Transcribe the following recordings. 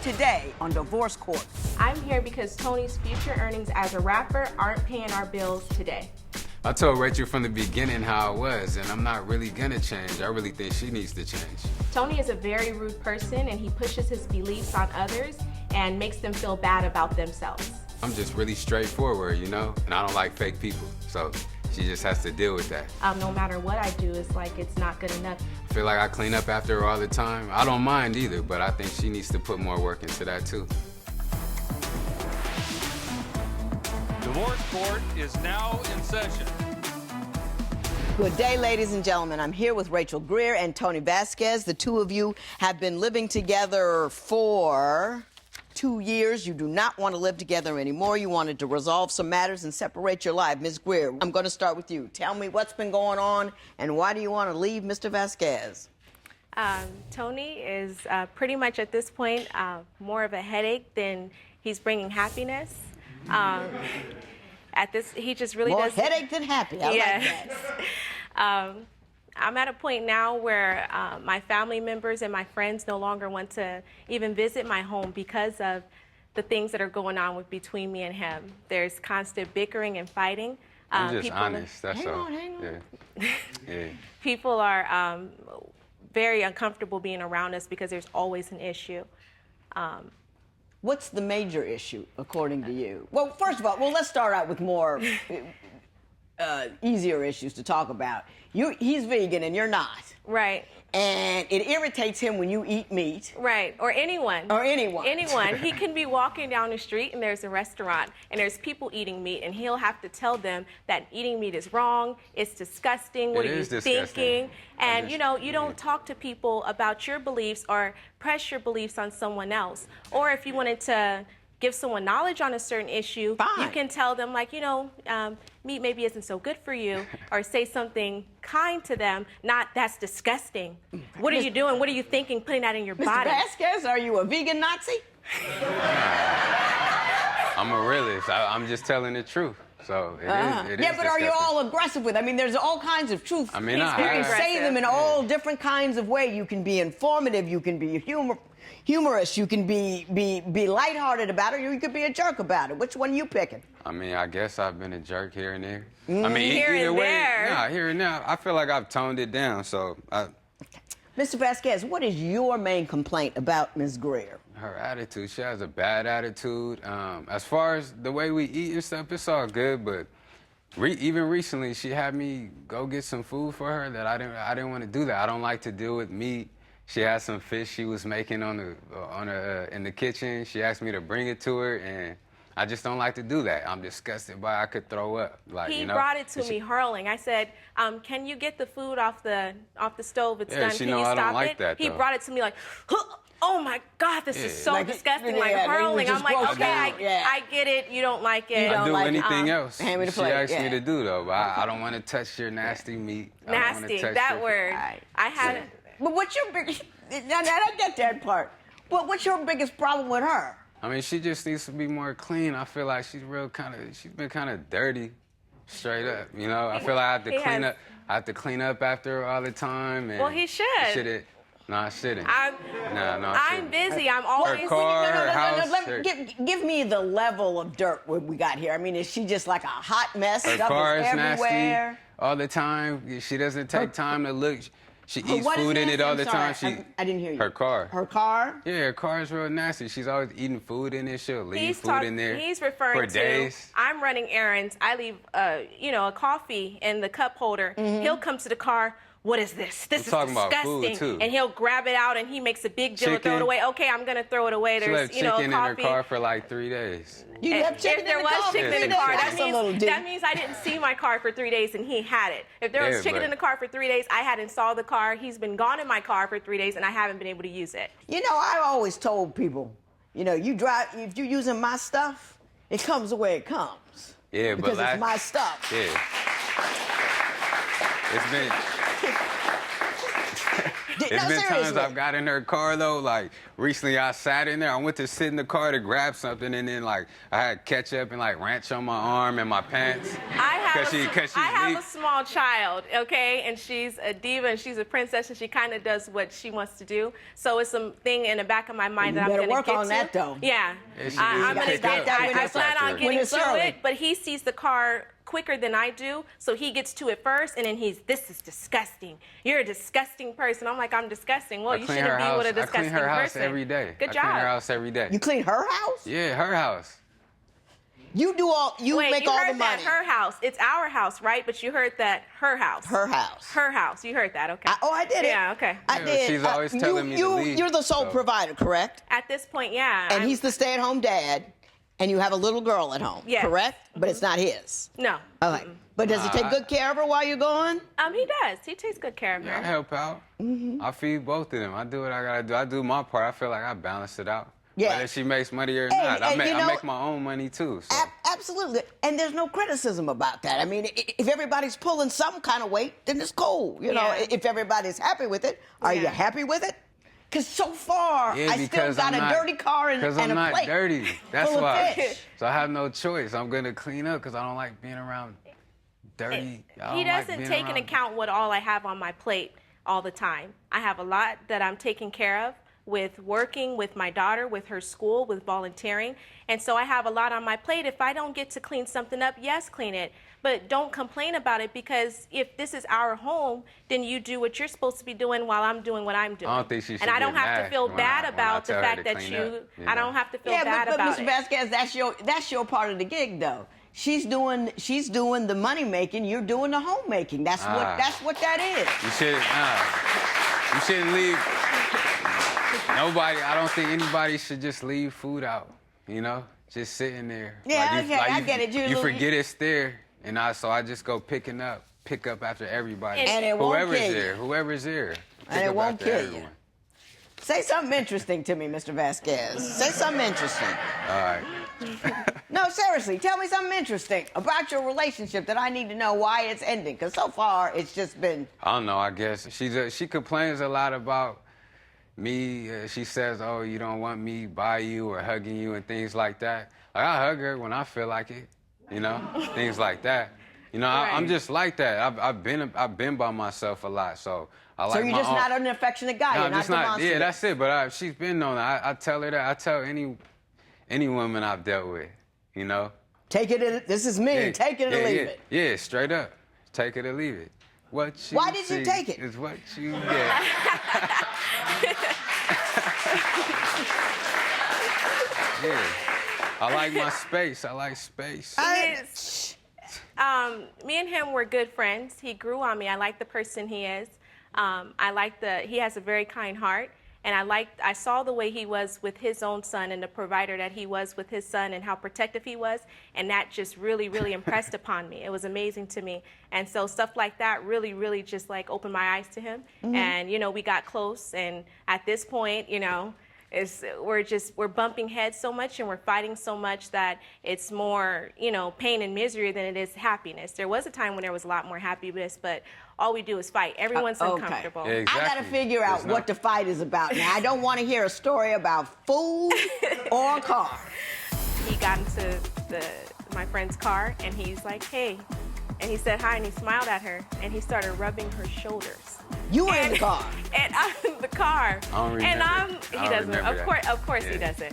today on Divorce Court. I'm here because Tony's future earnings as a rapper aren't paying our bills today. I told Rachel from the beginning how I was, and I'm not really gonna change. I really think she needs to change. Tony is a very rude person, and he pushes his beliefs on others and makes them feel bad about themselves. I'm just really straightforward, you know, and I don't like fake people, so she just has to deal with that. No matter what I do, it's like it's not good enough. I feel like I clean up after her all the time. I don't mind either, but I think she needs to put more work into that too. Divorce Court is now in session. Good day, ladies and gentlemen. I'm here with Rachel Greer and Tony Vasquez. The two of you have been living together for 2 years. You do not want to live together anymore. You wanted to resolve some matters and separate your life. Ms. Greer, I'm going to start with you. Tell me what's been going on and why do you want to leave Mr. Vasquez? Tony is pretty much at this point more of a headache than he's bringing happiness. He just really More does. headache than happy. I Yes. like that. I'm at a point now where my family members and my friends no longer want to even visit my home because of the things that are going on between me and him. There's constant bickering and fighting. I'm just honest, that's all. Hang on. Yeah. People are very uncomfortable being around us because there's always an issue. What's the major issue, according to you? Well, first of all, let's start out with more easier issues to talk about. He's vegan and you're not. Right. And it irritates him when you eat meat. Right, or anyone. Or anyone. Anyone. He can be walking down the street and there's a restaurant and there's people eating meat and he'll have to tell them that eating meat is wrong, it's disgusting, what are you thinking? And you know, you don't talk to people about your beliefs or press your beliefs on someone else. Or if you wanted to give someone knowledge on a certain issue, you can tell them, like, you know, meat maybe isn't so good for you, or say something kind to them, not that's disgusting. What are you doing? What are you thinking, putting that in your body? Mr. Vasquez, are you a vegan Nazi? I'm a realist. I'm just telling the truth. So it is Yeah, but are you disgusting. all aggressive with it? I mean, there's all kinds of truths. I mean, you can say them in all different kinds of ways. You can be informative, you can be humorous, you can be lighthearted about it, or you could be a jerk about it. Which one are you picking? I mean, I guess I've been a jerk here and there. I mean, Here either and way, there. nah, here and now. I feel like I've toned it down, so Mr. Vasquez, what is your main complaint about Ms. Greer? her attitude, she has a bad attitude. As far as the way we eat and stuff, it's all good, but even recently, she had me go get some food for her that I didn't want to do that. I don't like to deal with meat. She had some fish she was making in the kitchen. She asked me to bring it to her, and I just don't like to do that. I'm disgusted by it. I could throw up. Like, He you know? brought it to me hurling. I said, can you get the food off the stove? It's done. she Can know you I stop don't like it? that, He though. brought it to me like, oh my God, this is so Like, disgusting, yeah, like like, hurling. you I'm just like, grossed okay, out. Yeah. I get it. You don't like it. don't I'll do like it. anything else hand me the she plate, asked yeah. me to do, though. But I don't want to touch your nasty meat. I don't wanna Nasty, touch that your- word. Right. I had But what's your biggest... Now, I get that part. But what's your biggest problem with her? I mean, she just needs to be more clean. I feel like she's been kind of dirty, straight up. You know, I feel like I have to clean up. I have to clean up after her all the time. And Well, he should. No, I shouldn't. I'm busy. I'm always... Her car, her No, house. give me the level of dirt we got here. I mean, is she just like a hot mess? Her Stuff car is is everywhere. nasty all the time. She doesn't take time to look. She eats What is food in nasty? it all I'm the sorry, time. I didn't hear you. Her car. Her car? Yeah, her car is real nasty. She's always eating food in it. She'll leave food in there He's referring for to, days. I'm running errands. I leave, a coffee in the cup holder. He'll come to the car. What is this? This is talking about disgusting. food, too. And he'll grab it out and he makes a big deal and throw it Chicken. away. Okay, I'm gonna throw it away. She There's, left chicken in her coffee. car for like 3 days. You left chicken If there in the was car? chicken in the Yeah, car, that's a little deep. that means I didn't see my car for 3 days and he had it. If there was Yeah, chicken but- in the car for 3 days, I hadn't saw the car. He's been gone in my car for 3 days and I haven't been able to use it. You know, I always told people, if you're using my stuff, it comes the way it comes. Yeah, because but it's my stuff. Yeah. It's been. It's been times I've got in her car, though. Like, recently I sat in there. I went to sit in the car to grab something, and then, like, I had ketchup and, like, ranch on my arm and my pants. I have a small child, okay? And she's a diva, and she's a princess, and she kind of does what she wants to do. So it's a thing in the back of my mind that I'm going to get to. You better work on that, though. Yeah. I'm going to get that. I plan on getting to it, but he sees the car quicker than I do, so he gets to it first, and then this is disgusting. You're a disgusting person. I'm like, I'm disgusting. Well, you shouldn't be with a disgusting person. I clean her house every day. Good job. I clean her house every day. You clean her house? Yeah, her house. You make all the money. Wait, you heard that her house. It's our house, right? But you heard that her house. Her house. Her house. You heard that, okay. I did it. Yeah, okay. I did. She's always telling me to leave. You're the sole provider, correct? At this point, yeah. And he's the stay-at-home dad, and you have a little girl at home, correct? But it's not his. No. Okay. But does he take good care of her while you're gone? He does. He takes good care of her. I help out. I feed both of them. I do what I gotta do. I do my part. I feel like I balance it out. Yeah. Whether she makes money or not. I make my own money too. So. Absolutely. And there's no criticism about that. I mean, if everybody's pulling some kind of weight, then it's cool. You know, if everybody's happy with it. Are you happy with it? Because so far, I still got a dirty car and a plate. Because I'm not dirty. That's why. So I have no choice. I'm going to clean up because I don't like being around dirty. He doesn't take into account what all I have on my plate all the time. I have a lot that I'm taking care of with working with my daughter, with her school, with volunteering. And so I have a lot on my plate. If I don't get to clean something up, yes, clean it. But don't complain about it, because if this is our home, then you do what you're supposed to be doing while I'm doing what I'm doing. I don't think she should And I don't have to feel bad about the fact that I don't have to feel bad about it. Mr. Vasquez, that's your part of the gig, though. She's doing the money making. You're doing the homemaking. That's what that is. You shouldn't leave. Nobody. I don't think anybody should just leave food out. You know, just sitting there. Yeah, I get it. You forget it's there, and so I just go pick up after everybody. And it won't kill you. Whoever's there. And it won't kill you. Say something interesting to me, Mr. Vasquez. Say something interesting. All right. No, seriously, tell me something interesting about your relationship that I need to know why it's ending. Because so far, it's just been... I don't know, I guess. She complains a lot about me. She says, oh, you don't want me by you or hugging you and things like that. Like, I hug her when I feel like it, you know, things like that. You know, I'm just like that. I've been by myself a lot, so I like my own. So you're just not an affectionate guy. You're not demonstrative. Yeah, that's it. But she's been on it. I tell her that. I tell any woman I've dealt with, you know. Take it. This is me. Take it or leave it. Yeah, straight up. Take it or leave it. Why did you take it? Is what you get. Yeah. I like my space. I like space. Me and him were good friends. He grew on me. I like the person he is. He has a very kind heart. And I saw the way he was with his own son and the provider that he was with his son and how protective he was. And that just really, really impressed upon me. It was amazing to me. And so stuff like that really, really just like opened my eyes to him. Mm-hmm. And, you know, we got close. And at this point, you know, we're bumping heads so much and we're fighting so much that it's more, you know, pain and misery than it is happiness. There was a time when there was a lot more happiness, but all we do is fight. Everyone's uncomfortable. Yeah, exactly. I got to figure out what the fight is about. Now, I don't want to hear a story about food or a car. He got into my friend's car and he's like, hey. And he said hi and he smiled at her and he started rubbing her shoulders. You were in the car. And I'm in the car. I don't remember. He doesn't. Of course he doesn't.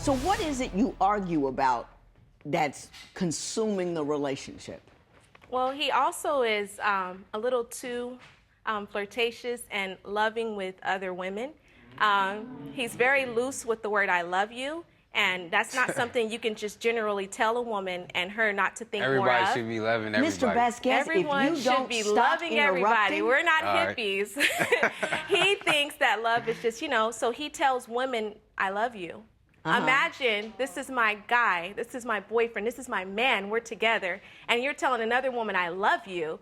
So what is it you argue about that's consuming the relationship? Well, he also is a little too flirtatious and loving with other women. He's very loose with the word I love you. And that's not something you can just generally tell a woman and her not to think more of. Everybody should be loving everybody. Mr. Vasquez, everyone if you don't should be stop loving everybody. We're not hippies. Right. He thinks that love is just, you know, so he tells women, I love you. Imagine, this is my guy, this is my boyfriend, this is my man, we're together, and you're telling another woman, I love you.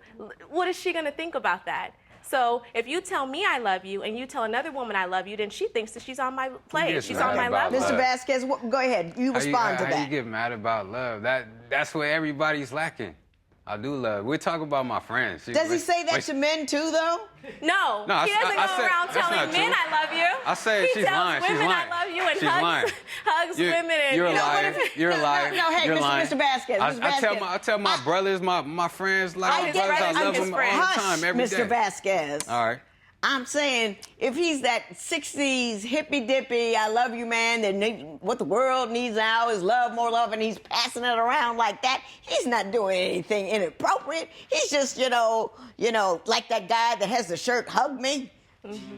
What is she going to think about that? So if you tell me I love you and you tell another woman I love you, then she thinks that she's on my plate. She's on my level. Mr. Vasquez, go ahead. You respond to that. How you get mad about love? That's what everybody's lacking. I do love. We're talking about my friends. Does he say that to men too, though? No, he doesn't go around telling men I love you. I say she's lying. He tells women I love you and hugs women. And you're a liar. You're a liar. No, hey, Mr. Vasquez. I tell my brothers, my friends, like my brothers, I love them all the time, every day. Mr. Vasquez. All right. I'm saying, if he's that 60s hippy-dippy, I love you man, then what the world needs now is love, more love, and he's passing it around like that, he's not doing anything inappropriate. He's just, you know, like that guy that has the shirt, hug me. Mm-hmm.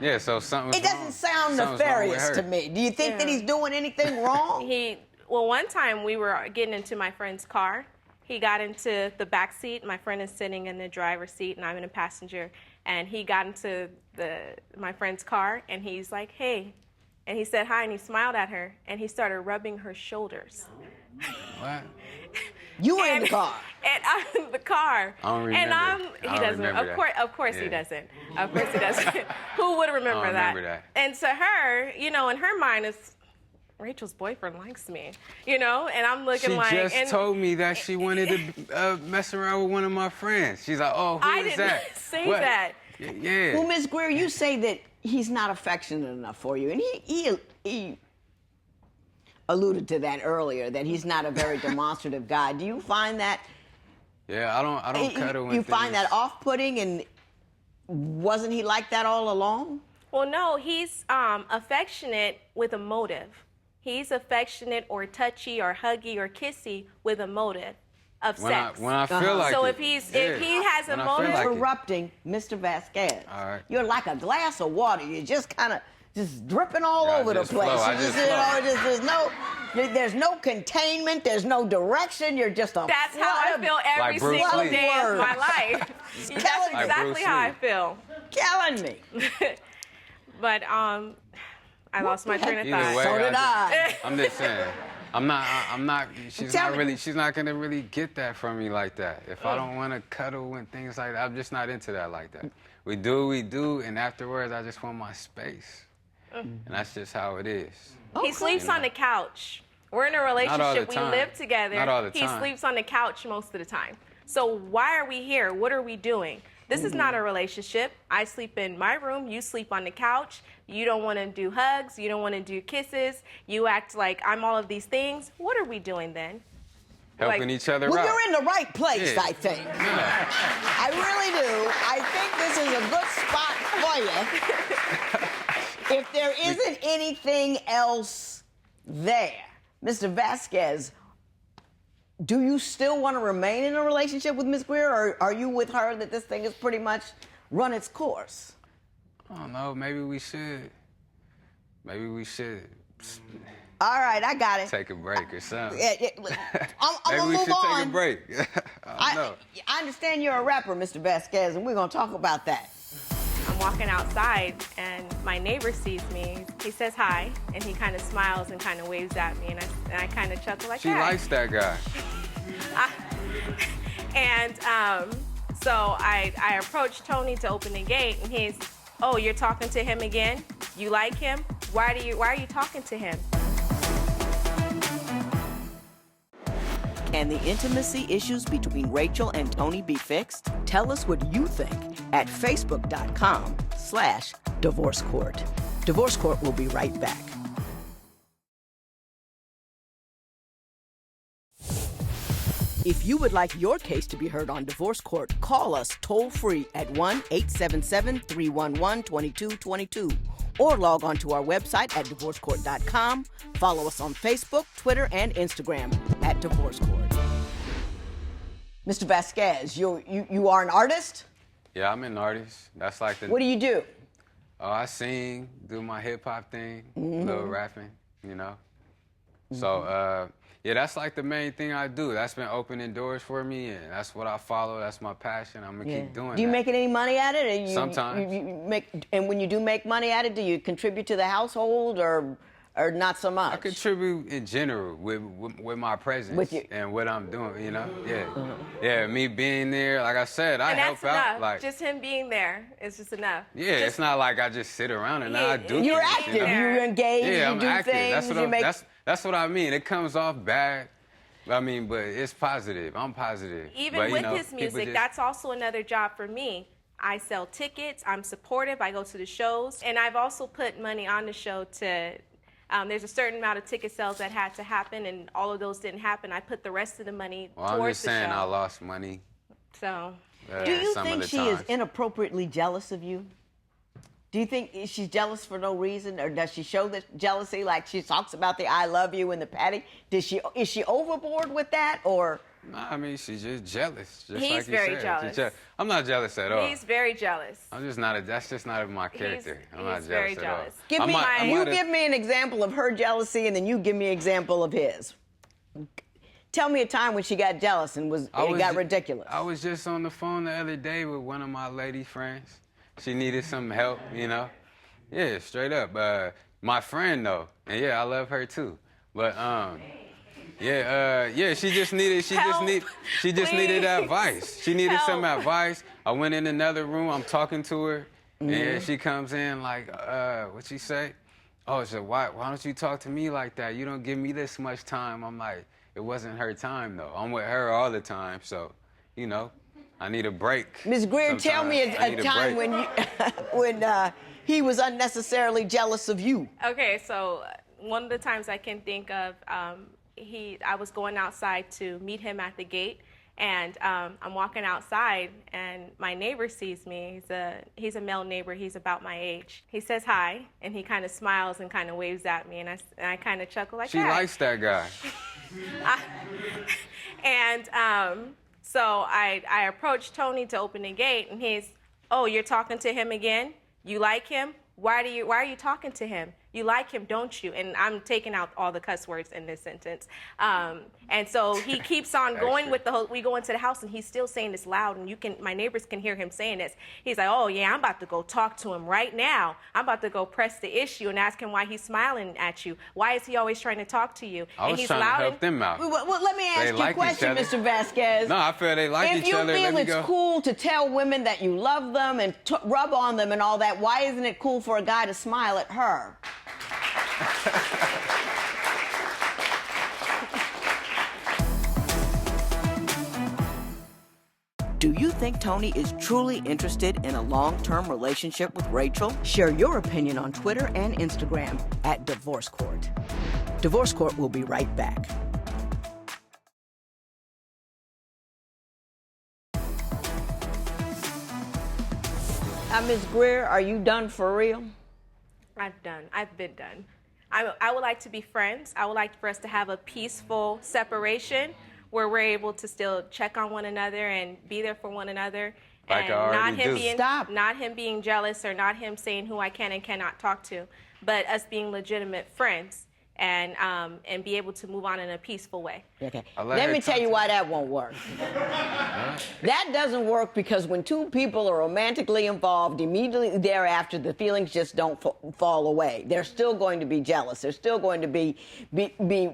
Yeah, so something. It doesn't sound nefarious to me. Do you think that he's doing anything wrong? Well, one time we were getting into my friend's car. He got into the back seat. My friend is sitting in the driver's seat, and I'm in a passenger. And he got into my friend's car, and he's like, hey. And he said hi, and he smiled at her, and he started rubbing her shoulders. What? You were in the car. And I'm in the car. I don't remember. And he doesn't. Of course he doesn't. Of course he doesn't. Who would remember that? And to her, in her mind, it's Rachel's boyfriend likes me, and I'm looking like. She just told me that she wanted to mess around with one of my friends. She's like, oh, who is that? I didn't say that. Yeah. Well, Ms. Greer, you say that he's not affectionate enough for you, and he alluded to that earlier, that he's not a very demonstrative guy. Do you find that? Yeah, I don't cuddle with you find that off-putting, and wasn't he like that all along? Well, no, he's affectionate with a motive. He's affectionate or touchy or huggy or kissy with a motive of sex. When I feel like so it. if he has a motive, interrupting Mr. Vasquez. All right. You're like a glass of water. You're just kind of dripping all over the place. There's no containment. There's no direction. You're just a. That's how I feel every single day of my life. That's exactly how I feel. Killing me. But I lost my train of thought. So did I. I'm just saying. I'm not. She's not gonna really get that from me like that. If I don't want to cuddle and things like that, I'm just not into that like that. We do what we do, and afterwards, I just want my space. And that's just how it is. He sleeps on the couch. We're in a relationship. We live together. Not all the time. He sleeps on the couch most of the time. So why are we here? What are we doing? This is not a relationship. I sleep in my room. You sleep on the couch. You don't want to do hugs. You don't want to do kisses. You act like I'm all of these things. What are we doing then? Helping each other out. Well, you're in the right place, I think. Yeah. I really do. I think this is a good spot for you. If there isn't anything else there, Mr. Vasquez, do you still want to remain in a relationship with Ms. Greer, or are you with her that this thing has pretty much run its course? I don't know. Maybe we should. All right, I got it. Take a break or something. I'm going to move on. Maybe we should take a break. I don't know. I understand you're a rapper, Mr. Vasquez, and we're going to talk about that. I'm walking outside, and my neighbor sees me. He says hi, and he kind of smiles and kind of waves at me, and I kind of chuckle like, She likes that guy. So I approached Tony to open the gate, and he's, oh, you're talking to him again? You like him? Why are you talking to him? Can the intimacy issues between Rachel and Tony be fixed? Tell us what you think at facebook.com/Divorce Court. Divorce Court will be right back. If you would like your case to be heard on Divorce Court, call us toll-free at 1-877-311-2222 or log on to our website at divorcecourt.com. Follow us on Facebook, Twitter, and Instagram at Divorce Court. Mr. Vasquez, you are an artist? Yeah, I'm an artist. That's like the... What do you do? Oh, I sing, do my hip-hop thing, little rapping, So, yeah, that's like the main thing I do. That's been opening doors for me, and that's what I follow. That's my passion. I'm going to keep doing that. Do you make any money at it? Sometimes. And when you do make money at it, do you contribute to the household, or or not so much? I contribute in general with my presence and what I'm doing, you know? Yeah. Yeah, me being there, like I said, I help out. Enough. Like, just him being there is just enough. Yeah, it's not like I just sit around and I do You're things, active. you know? You engage. Yeah, you I'm do active. things. That's what I mean. It comes off bad. I mean, but it's positive. I'm positive. Even with his music, that's also another job for me. I sell tickets. I'm supportive. I go to the shows. And I've also put money on the show to, there's a certain amount of ticket sales that had to happen, and all of those didn't happen. I put the rest of the money towards the show. I'm just saying I lost money. So. Do you think she is inappropriately jealous of you? Do you think she's jealous for no reason, or does she show the jealousy like she talks about the "I love you" and the patting? Is she overboard with that, or? Nah, I mean, she's just jealous. Just He's like you very said. jealous. I'm not jealous at all. He's very jealous. I'm just not. That's just not in my character. I'm not jealous very at jealous. all. Give me an example of her jealousy, and then you give me an example of his. Tell me a time when she got jealous and it got ridiculous. I was just on the phone the other day with one of my lady friends. She needed some help, you know. Yeah, straight up. My friend though, and yeah, I love her too. But she just needed advice. She needed some advice. I went in another room. I'm talking to her, and she comes in like, what she say? Oh, so why don't you talk to me like that? You don't give me this much time. I'm like, it wasn't her time though. I'm with her all the time, so you know, I need a break. Ms. Greer, tell me a time when he was unnecessarily jealous of you. Okay, so one of the times I can think of, I was going outside to meet him at the gate, and I'm walking outside, and my neighbor sees me. He's a male neighbor. He's about my age. He says hi, and he kind of smiles and kind of waves at me, and I kind of chuckle like, She likes that guy. So I approached Tony to open the gate, and he's, oh, you're talking to him again? You like him? Why are you talking to him? You like him, don't you? And I'm taking out all the cuss words in this sentence. And so he keeps on going with the whole, we go into the house and he's still saying this loud, and my neighbors can hear him saying this. He's like, oh yeah, I'm about to go talk to him right now. I'm about to go press the issue and ask him why he's smiling at you. Why is he always trying to talk to you? I was trying to help them out. Well, let me ask you a question, Mr. Vasquez. No, I feel they like each other. If you feel it's cool to tell women that you love them and rub on them and all that, why isn't it cool for a guy to smile at her? Do you think Tony is truly interested in a long-term relationship with Rachel? Share your opinion on Twitter and Instagram at Divorce Court. Divorce Court will be right back. Ms. Greer, are you done for real? I've been done. I would like to be friends. I would like for us to have a peaceful separation where we're able to still check on one another and be there for one another. Like and not him being jealous, or not him saying who I can and cannot talk to, but us being legitimate friends and be able to move on in a peaceful way. Okay. Let me tell you why that won't work. That doesn't work because when two people are romantically involved, immediately thereafter, the feelings just don't fall away. They're still going to be jealous. There's still going to be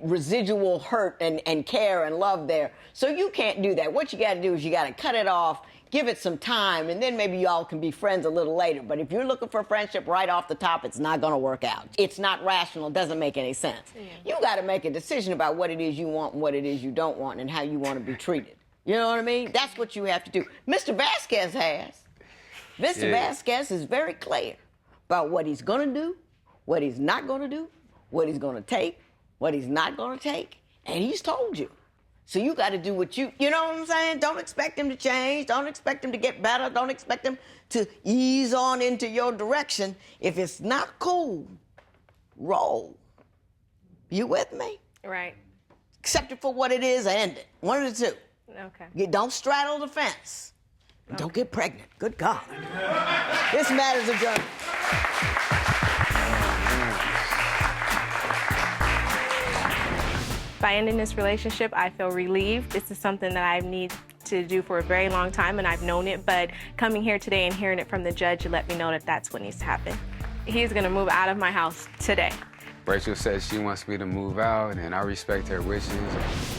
residual hurt and care and love there. So you can't do that. What you got to do is you got to cut it off, give it some time, and then maybe y'all can be friends a little later. But if you're looking for friendship right off the top, it's not going to work out. It's not rational. It doesn't make any sense. Yeah. You got to make a decision about what it is you want and what it is you don't want and how you want to be treated. You know what I mean? That's what you have to do. Mr. Vasquez has. Mr. Vasquez is very clear about what he's going to do, what he's not going to do, what he's going to take, what he's not going to take, and he's told you. So you got to do what you know what I'm saying? Don't expect him to change. Don't expect him to get better. Don't expect him to ease on into your direction. If it's not cool, roll. You with me? Right. Accept it for what it is and end it. One of the two. Okay. Don't straddle the fence. Okay. Don't get pregnant. Good God. This matter's adjourned. By ending this relationship, I feel relieved. This is something that I need to do for a very long time, and I've known it, but coming here today and hearing it from the judge, it let me know that that's what needs to happen. He's gonna move out of my house today. Rachel says she wants me to move out, and I respect her wishes.